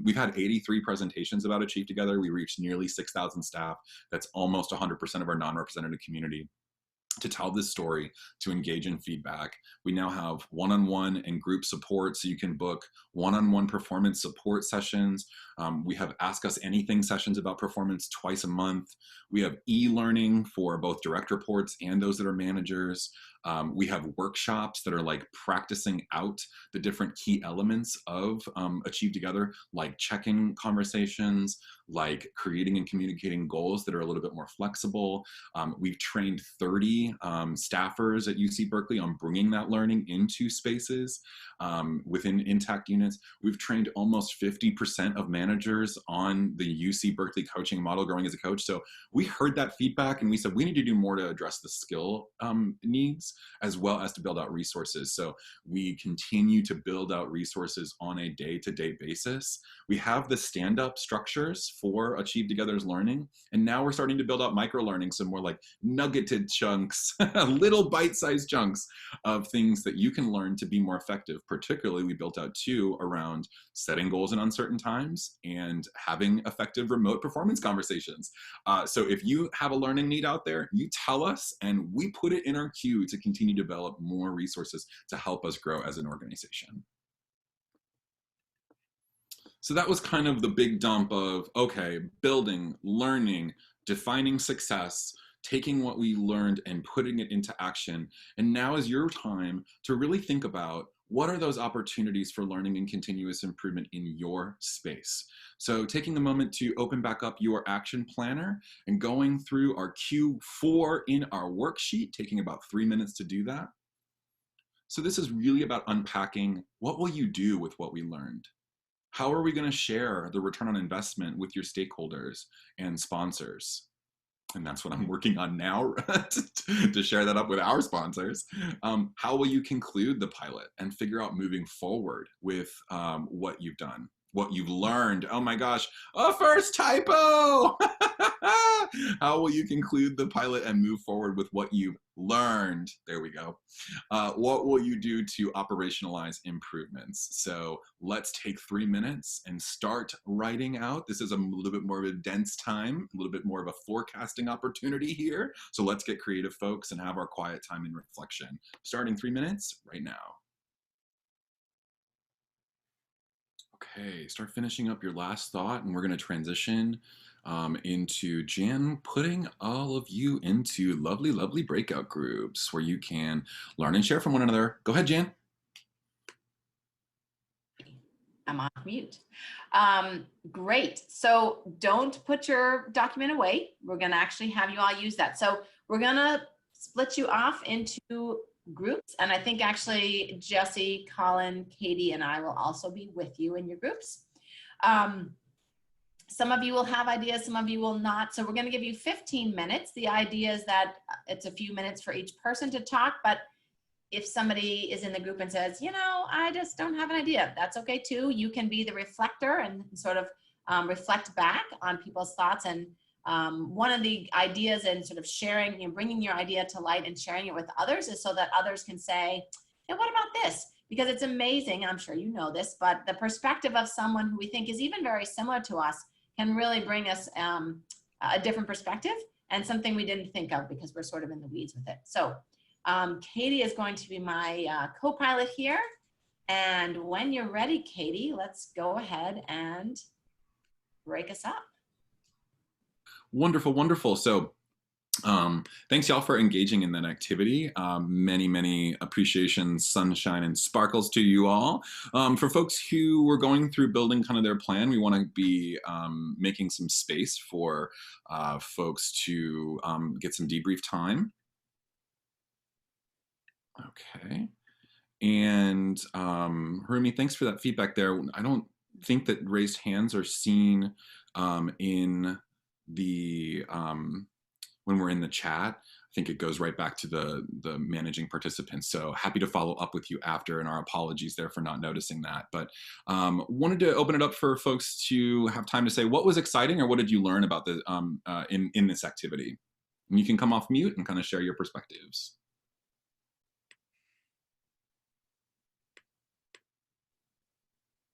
we've had 83 presentations about Achieve Together. We reached nearly 6,000 staff. That's almost 100% of our non-represented community. To tell this story, to engage in feedback. We now have one-on-one and group support, so you can book one-on-one performance support sessions. We have Ask Us Anything sessions about performance twice a month. We have e-learning for both direct reports and those that are managers. We have workshops that are like practicing out the different key elements of Achieve Together, like check-in conversations, like creating and communicating goals that are a little bit more flexible. We've trained 30 staffers at UC Berkeley on bringing that learning into spaces within intact units. We've trained almost 50% of managers on the UC Berkeley coaching model, Growing as a Coach. So we heard that feedback and we said, we need to do more to address the skill needs, as well as to build out resources. So we continue to build out resources on a day-to-day basis. We have the stand-up structures for Achieve Together's learning, and now we're starting to build out micro-learning, so more like nuggeted chunks, little bite-sized chunks of things that you can learn to be more effective. Particularly, we built out 2 around setting goals in uncertain times and having effective remote performance conversations. So if you have a learning need out there, you tell us, and we put it in our queue to continue to develop more resources to help us grow as an organization. So that was kind of the big dump of, okay, building, learning, defining success, taking what we learned and putting it into action. And now is your time to really think about what are those opportunities for learning and continuous improvement in your space. So taking a moment to open back up your action planner and going through our Q4 in our worksheet, taking about 3 minutes to do that. So this is really about unpacking, what will you do with what we learned? How are we going to share the return on investment with your stakeholders and sponsors? And that's what I'm working on now to share that up with our sponsors. How will you conclude the pilot and figure out moving forward with what you've done, what you've learned? Oh my gosh, a first typo! How will you conclude the pilot and move forward with what you've learned? There we go. What will you do to operationalize improvements? So let's take 3 minutes and start writing out. This is a little bit more of a dense time, a little bit more of a forecasting opportunity here. So let's get creative, folks, and have our quiet time and reflection. Starting 3 minutes right now. Okay, start finishing up your last thought, and we're going to transition into Jan putting all of you into lovely breakout groups where you can learn and share from one another. Go ahead, Jan. I'm off mute. Great. So don't put your document away. We're going to actually have you all use that. So we're going to split you off into groups. And I think actually Jesse, Colin, Katie, and I will also be with you in your groups. Some of you will have ideas, some of you will not. So we're going to give you 15 minutes. The idea is that it's a few minutes for each person to talk, but if somebody is in the group and says, you know, I just don't have an idea, that's okay too. You can be the reflector and sort of reflect back on people's thoughts. And one of the ideas in sort of sharing, you know, bringing your idea to light and sharing it with others is so that others can say, hey, what about this? Because it's amazing, I'm sure you know this, but the perspective of someone who we think is even very similar to us can really bring us a different perspective and something we didn't think of because we're sort of in the weeds with it. So Katie is going to be my co-pilot here. And when you're ready, Katie, let's go ahead and break us up. Wonderful, wonderful. So thanks y'all for engaging in that activity. Many appreciations, sunshine, and sparkles to you all. For folks who were going through building kind of their plan, we want to be making some space for folks to get some debrief time. Okay. And Harumi, thanks for that feedback there. I don't think that raised hands are seen in the when we're in the chat. I think it goes right back to the managing participants. So happy to follow up with you after, and our apologies there for not noticing that. But wanted to open it up for folks to have time to say what was exciting or what did you learn about the in this activity. And you can come off mute and kind of share your perspectives.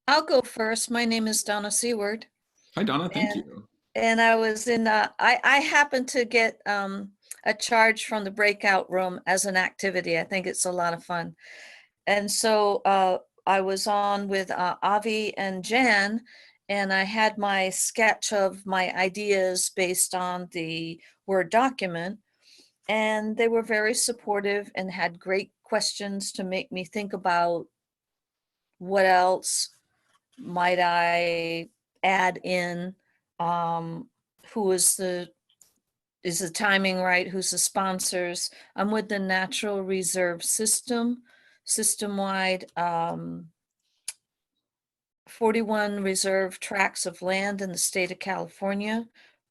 I'll go first. My name is Donna Seward. Hi, Donna. Thank you. And I was in, I happened to get a charge from the breakout room as an activity. I think it's a lot of fun. And so I was on with Avi and Jan, and I had my sketch of my ideas based on the Word document. And they were very supportive and had great questions to make me think about what else might I add in. Who is the timing right? Who's the sponsors? I'm with the Natural Reserve system-wide, 41 reserve tracts of land in the state of California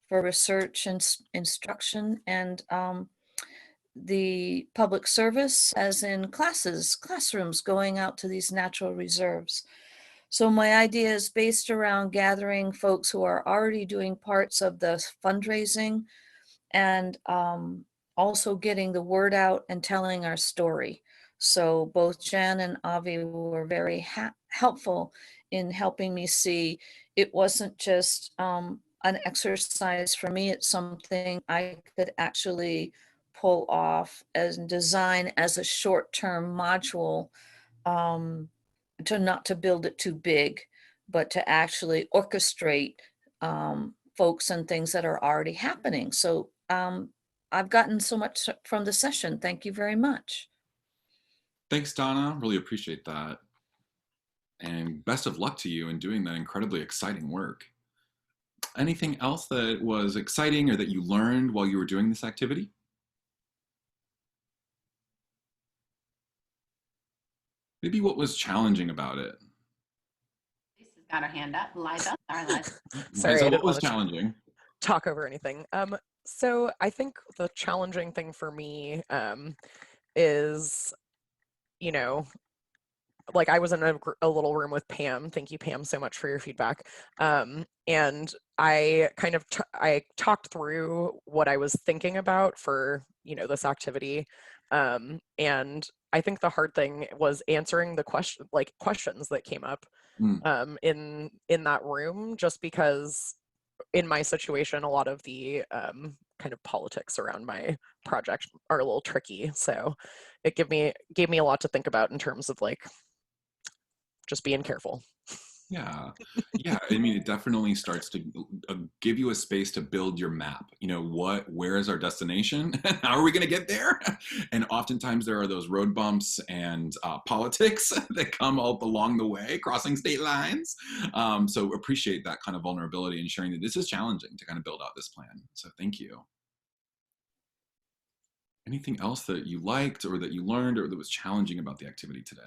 for research and instruction, and the public service, as in classrooms going out to these natural reserves. So my idea is based around gathering folks who are already doing parts of the fundraising and also getting the word out and telling our story. So both Jan and Avi were very helpful in helping me see it wasn't just an exercise for me, it's something I could actually pull off and design as a short-term module, to not to build it too big, but to actually orchestrate folks and things that are already happening. So I've gotten so much from the session. Thank you very much. Thanks, Donna. Really appreciate that. And best of luck to you in doing that incredibly exciting work. Anything else that was exciting or that you learned while you were doing this activity? Maybe what was challenging about it? Lisa's got her hand up. Liza, sorry, Liza. Sorry, Liza, I what didn't was want to challenging? talk over anything. So I think the challenging thing for me is, you know, like I was in a little room with Pam. Thank you, Pam, so much for your feedback. And I kind of I talked through what I was thinking about for, you know, this activity. And I think the hard thing was answering the questions that came up in that room, just because in my situation, a lot of the kind of politics around my project are a little tricky. So it gave me a lot to think about in terms of like just being careful. Yeah, yeah. I mean, it definitely starts to give you a space to build your map. You know, where is our destination? How are we going to get there? And oftentimes there are those road bumps and politics that come up along the way, crossing state lines. So appreciate that kind of vulnerability and sharing that this is challenging to kind of build out this plan. So thank you. Anything else that you liked or that you learned or that was challenging about the activity today?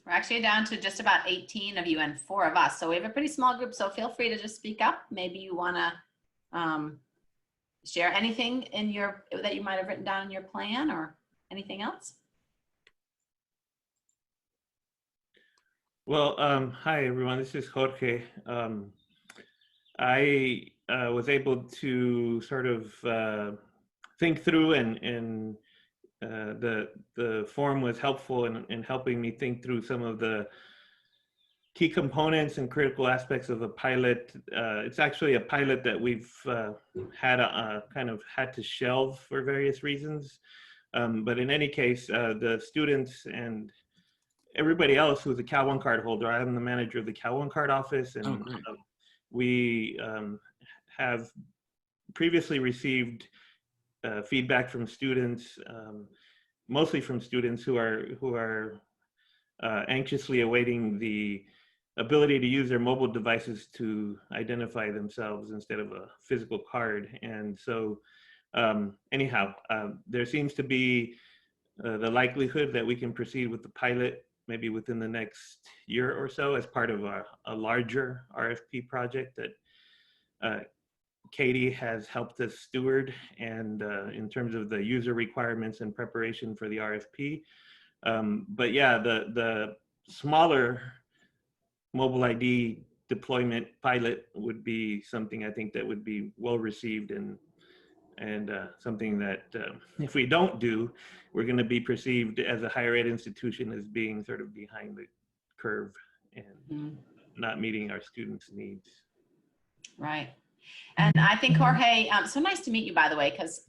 We're actually down to just about 18 of you and 4 of us. So we have a pretty small group, so feel free to just speak up. Maybe you want to share anything in that you might have written down in your plan or anything else. Well, hi everyone, this is Jorge. I was able to sort of think through and the forum was helpful in helping me think through some of the key components and critical aspects of the pilot. It's actually a pilot that we've kind of had to shelve for various reasons. But in any case, the students and everybody else who's a Cal One card holder, I'm the manager of the Cal One card office, and we have previously received feedback from students, mostly from students who are anxiously awaiting the ability to use their mobile devices to identify themselves instead of a physical card. And so anyhow, there seems to be the likelihood that we can proceed with the pilot maybe within the next year or so as part of a larger RFP project that Katie has helped us steward, and in terms of the user requirements and preparation for the RFP. But yeah, the smaller mobile ID deployment pilot would be something I think that would be well received, and something that if we don't do, we're going to be perceived as a higher ed institution as being sort of behind the curve and not meeting our students' needs. Right. And I think, Jorge, so nice to meet you, by the way, because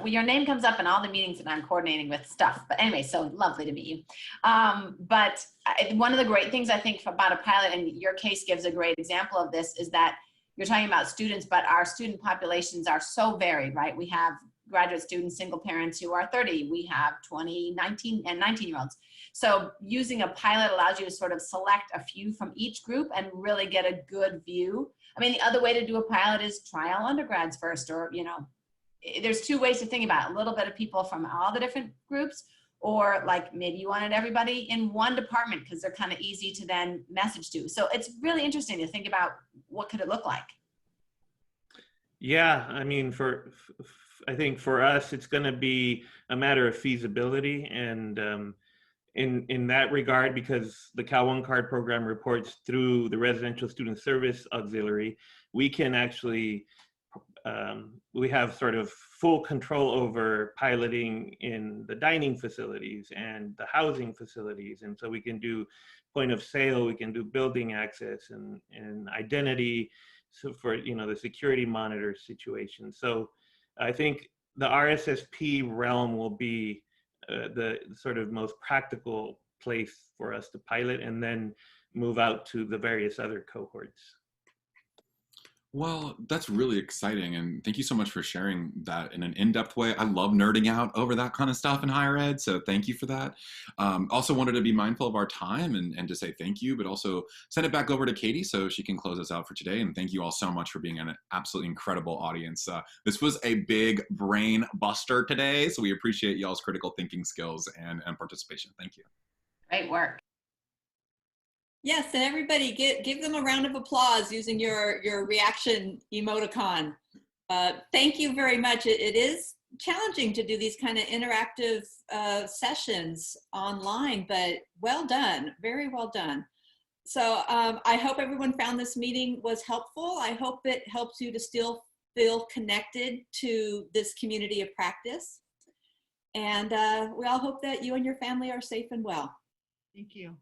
your name comes up in all the meetings that I'm coordinating with stuff. But anyway, so lovely to meet you. But one of the great things I think about a pilot, and your case gives a great example of this, is that you're talking about students, but our student populations are so varied, right? We have graduate students, single parents who are 30. We have 20, 19, and 19-year-olds. So using a pilot allows you to sort of select a few from each group and really get a good view. I mean, the other way to do a pilot is trial undergrads first, or, you know, there's 2 ways to think about it. A little bit of people from all the different groups, or like maybe you wanted everybody in one department because they're kind of easy to then message to. So it's really interesting to think about what could it look like. Yeah, I mean, I think for us, it's going to be a matter of feasibility, and in that regard, because the Cal One card program reports through the Residential Student Service Auxiliary, we can actually, we have sort of full control over piloting in the dining facilities and the housing facilities. And so we can do point of sale, we can do building access and identity, so for, you know, the security monitor situation. So I think the RSSP realm will be the sort of most practical place for us to pilot, and then move out to the various other cohorts. Well, that's really exciting. And thank you so much for sharing that in an in-depth way. I love nerding out over that kind of stuff in higher ed. So thank you for that. Also wanted to be mindful of our time and to say thank you, but also send it back over to Katie so she can close us out for today. And thank you all so much for being an absolutely incredible audience. This was a big brain buster today. So we appreciate y'all's critical thinking skills and participation. Thank you. Great work. Yes, and everybody give them a round of applause using your reaction emoticon. Thank you very much. It is challenging to do these kind of interactive sessions online, but well done, very well done. So I hope everyone found this meeting was helpful. I hope it helps you to still feel connected to this community of practice. And we all hope that you and your family are safe and well. Thank you.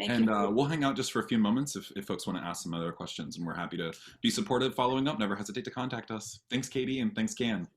And we'll hang out just for a few moments if folks want to ask some other questions, and we're happy to be supportive following up. Never hesitate to contact us. Thanks, Katie, and thanks, Can.